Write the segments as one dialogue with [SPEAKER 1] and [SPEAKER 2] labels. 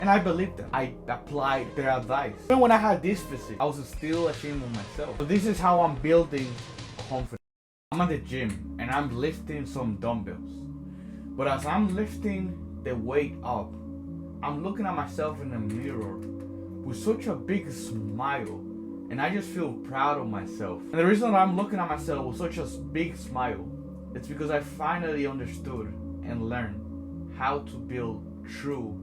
[SPEAKER 1] And I believed them. I applied their advice. Even when I had this physique, I was still ashamed of myself. So this is how I'm building confidence. I'm at the gym and I'm lifting some dumbbells. But as I'm lifting the weight up, I'm looking at myself in the mirror with such a big smile. And I just feel proud of myself. And the reason I'm looking at myself with such a big smile, it's because I finally understood and learned how to build true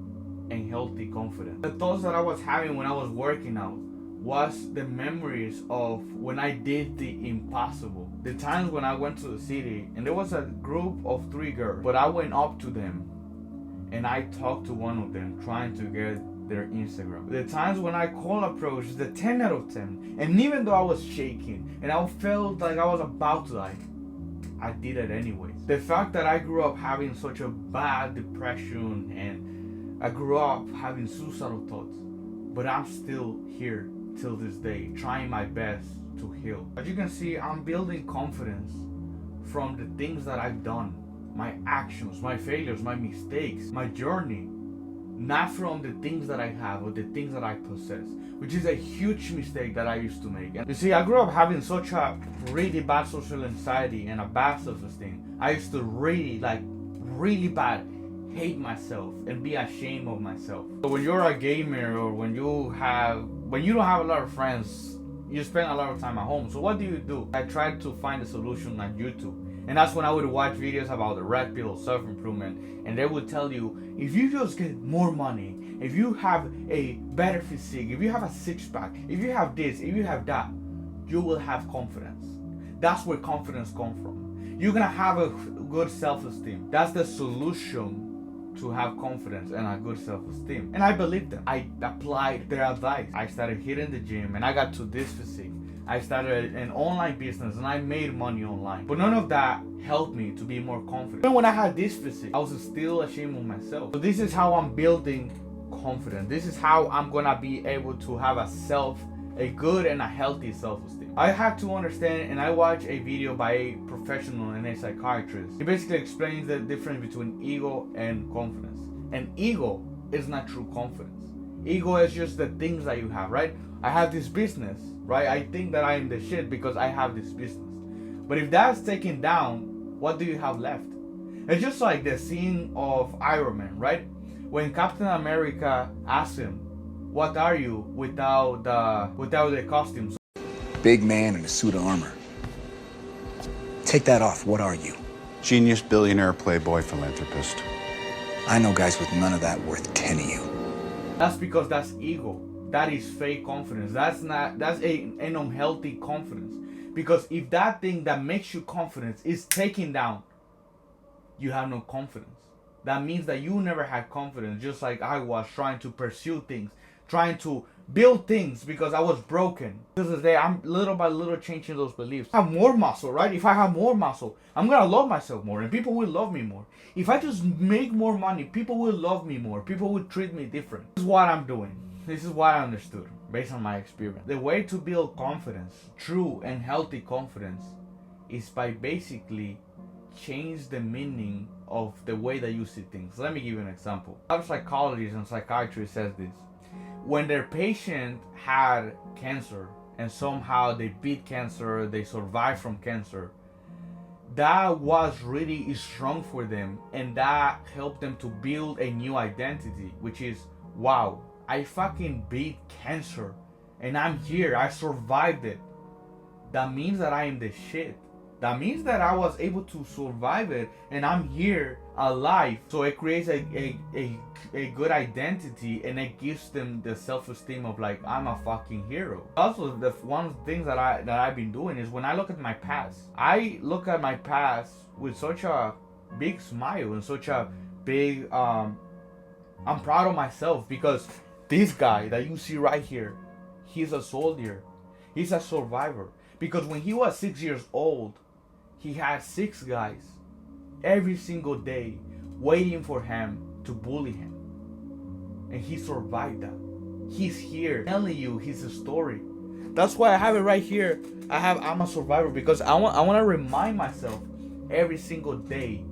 [SPEAKER 1] and healthy confidence. The thoughts that I was having when I was working out was the memories of when I did the impossible. The times when I went to the city and there was a group of 3 girls, but I went up to them and I talked to one of them trying to get their Instagram. The times when I call approach, the 10 out of 10. And even though I was shaking and I felt like I was about to die, I did it anyways. The fact that I grew up having such a bad depression and I grew up having suicidal thoughts, but I'm still here till this day, trying my best to heal. As you can see, I'm building confidence from the things that I've done, my actions, my failures, my mistakes, my journey, not from the things that I have or the things that I possess, which is a huge mistake that I used to make. And you see, I grew up having such a really bad social anxiety and a bad self-esteem. I used to really bad hate myself and be ashamed of myself. So when you're a gamer or when you don't have a lot of friends, you spend a lot of time at home. So what do? I tried to find a solution on YouTube. And that's when I would watch videos about the red pill, self-improvement, and they would tell you, if you just get more money, if you have a better physique, if you have a six-pack, if you have this, if you have that, you will have confidence. That's where confidence comes from. You're gonna have a good self-esteem. That's the solution to have confidence and a good self-esteem. And I believed them. I applied their advice. I started hitting the gym and I got to this physique. I started an online business and I made money online. But none of that helped me to be more confident. Even when I had this physique, I was still ashamed of myself. So this is how I'm building confidence. This is how I'm gonna be able to have a good and a healthy self-esteem. I had to understand, and I watched a video by a professional and a psychiatrist. He basically explains the difference between ego and confidence. And ego is not true confidence. Ego is just the things that you have, right? I have this business, right? I think that I am the shit because I have this business. But if that's taken down, what do you have left? It's just like the scene of Iron Man, right? When Captain America asked him, "What are you without the costumes?"
[SPEAKER 2] Big man in a suit of armor. Take that off. What are you?
[SPEAKER 3] Genius, billionaire, playboy, philanthropist.
[SPEAKER 2] I know guys with none of that worth 10 of you.
[SPEAKER 1] That's because that's ego. That is fake confidence. That's an unhealthy confidence. Because if that thing that makes you confident is taken down, you have no confidence. That means that you never had confidence, just like I was trying to pursue things, trying to build things because I was broken. This is there. I'm little by little changing those beliefs. I have more muscle, right? If I have more muscle, I'm gonna love myself more and people will love me more. If I just make more money, people will love me more. People will treat me different. This is what I'm doing. This is what I understood based on my experience. The way to build confidence, true and healthy confidence, is by basically change the meaning of the way that you see things. Let me give you an example. A lot of psychologists and psychiatrists says this. When their patient had cancer and somehow they beat cancer, they survived from cancer, that was really strong for them and that helped them to build a new identity, which is, wow, I fucking beat cancer and I'm here, I survived it. That means that I am the shit. That means that I was able to survive it and I'm here alive. So it creates a good identity and it gives them the self-esteem of like, I'm a fucking hero. Also, one of the things that I've been doing is when I look at my past, I look at my past with such a big smile and such a big, I'm proud of myself because this guy that you see right here, he's a soldier. He's a survivor. Because when he was 6 years old, he had 6 guys every single day waiting for him to bully him. And he survived that. He's here telling you his story. That's why I have it right here. I'm a survivor because I want to remind myself every single day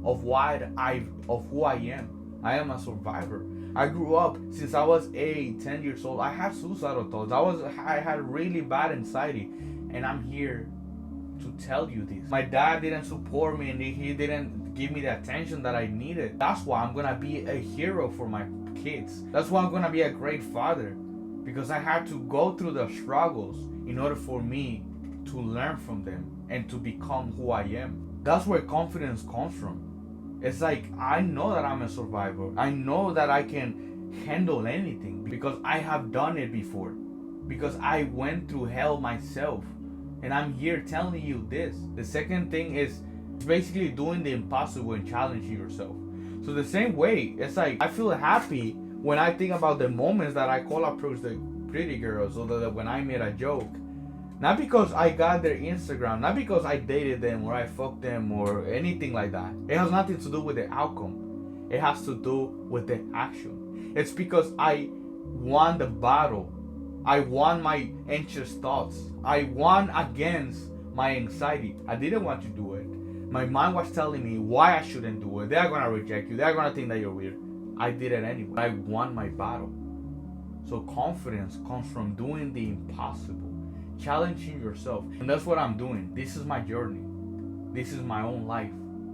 [SPEAKER 1] of who I am. I am a survivor. I grew up since I was 8, 10 years old. I had suicidal thoughts. I had really bad anxiety, and I'm here to tell you this. My dad didn't support me, and he didn't give me the attention that I needed. That's why I'm gonna be a hero for my kids. That's why I'm gonna be a great father, because I had to go through the struggles in order for me to learn from them and to become who I am. That's where confidence comes from. It's like, I know that I'm a survivor. I know that I can handle anything because I have done it before. Because I went through hell myself. And I'm here telling you this. The second thing is basically doing the impossible and challenging yourself. So the same way, it's like, I feel happy when I think about the moments that I call approach the pretty girls, or that when I made a joke. Not because I got their Instagram, not because I dated them or I fucked them or anything like that. It has nothing to do with the outcome. It has to do with the action. It's because I won the battle. I won my anxious thoughts. I won against my anxiety. I didn't want to do it. My mind was telling me why I shouldn't do it. They're gonna reject you. They're gonna think that you're weird. I did it anyway. I won my battle. So confidence comes from doing the impossible. Challenging yourself. And that's what I'm doing. This is my journey. This is my own life.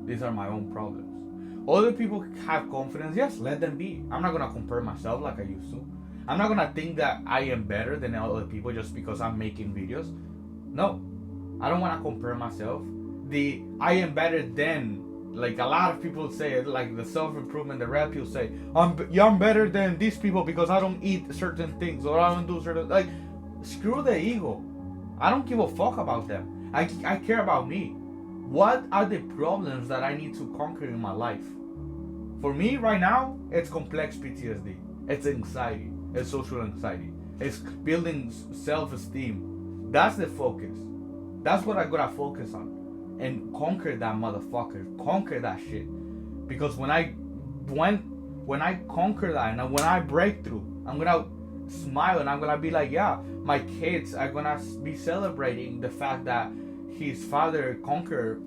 [SPEAKER 1] These are my own problems. Other people have confidence. Yes, let them be. I'm not going to compare myself like I used to. I'm not going to think that I am better than other people just because I'm making videos. No. I don't want to compare myself. The I am better than, like a lot of people say, like the self-improvement, the rap people say, I'm better than these people because I don't eat certain things or I don't do certain, like, screw the ego. I don't give a fuck about them. I care about me. What are the problems that I need to conquer in my life? For me right now, it's complex PTSD. It's anxiety. It's social anxiety. It's building self-esteem. That's the focus. That's what I gotta focus on. And conquer that motherfucker. Conquer that shit. Because when I conquer that and when I break through, I'm gonna smile and I'm gonna be like, yeah, my kids are gonna be celebrating the fact that his father conquered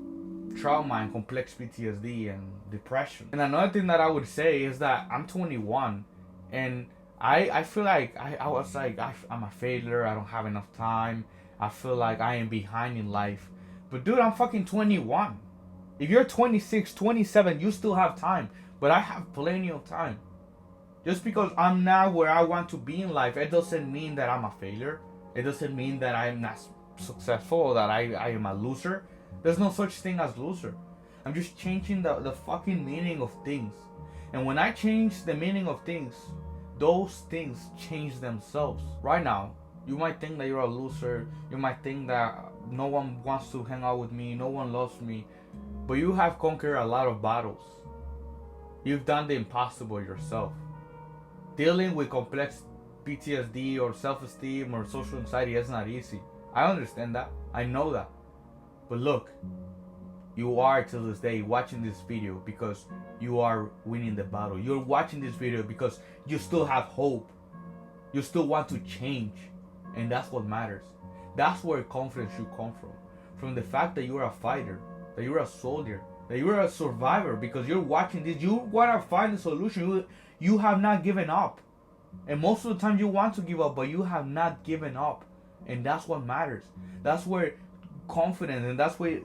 [SPEAKER 1] trauma and complex PTSD and depression. And another thing that I would say is that I'm 21 and I feel like I was like, I'm a failure. I don't have enough time. I feel like I am behind in life. But dude, I'm fucking 21. If you're 26, 27, you still have time. But I have plenty of time. Just because I'm not where I want to be in life, it doesn't mean that I'm a failure. It doesn't mean that I'm not successful or that I am a loser. There's no such thing as loser. I'm just changing the fucking meaning of things. And when I change the meaning of things, those things change themselves. Right now, you might think that you're a loser. You might think that no one wants to hang out with me. No one loves me. But you have conquered a lot of battles. You've done the impossible yourself. Dealing with complex PTSD or self-esteem or social anxiety is not easy. I understand that. I know that. But look, you are till this day watching this video because you are winning the battle. You're watching this video because you still have hope. You still want to change. And that's what matters. That's where confidence should come from. From the fact that you're a fighter, that you're a soldier, that you're a survivor, because you're watching this. You want to find a solution. You have not given up. And most of the time you want to give up, but you have not given up. And that's what matters. That's where confidence, and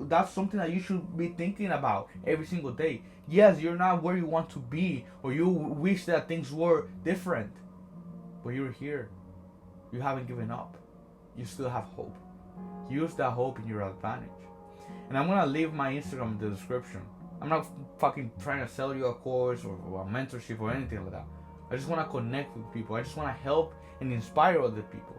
[SPEAKER 1] that's something that you should be thinking about every single day. Yes, you're not where you want to be, or you wish that things were different. But you're here. You haven't given up. You still have hope. Use that hope in your advantage. And I'm going to leave my Instagram in the description. I'm not fucking trying to sell you a course or a mentorship or anything like that. I just want to connect with people. I just want to help and inspire other people.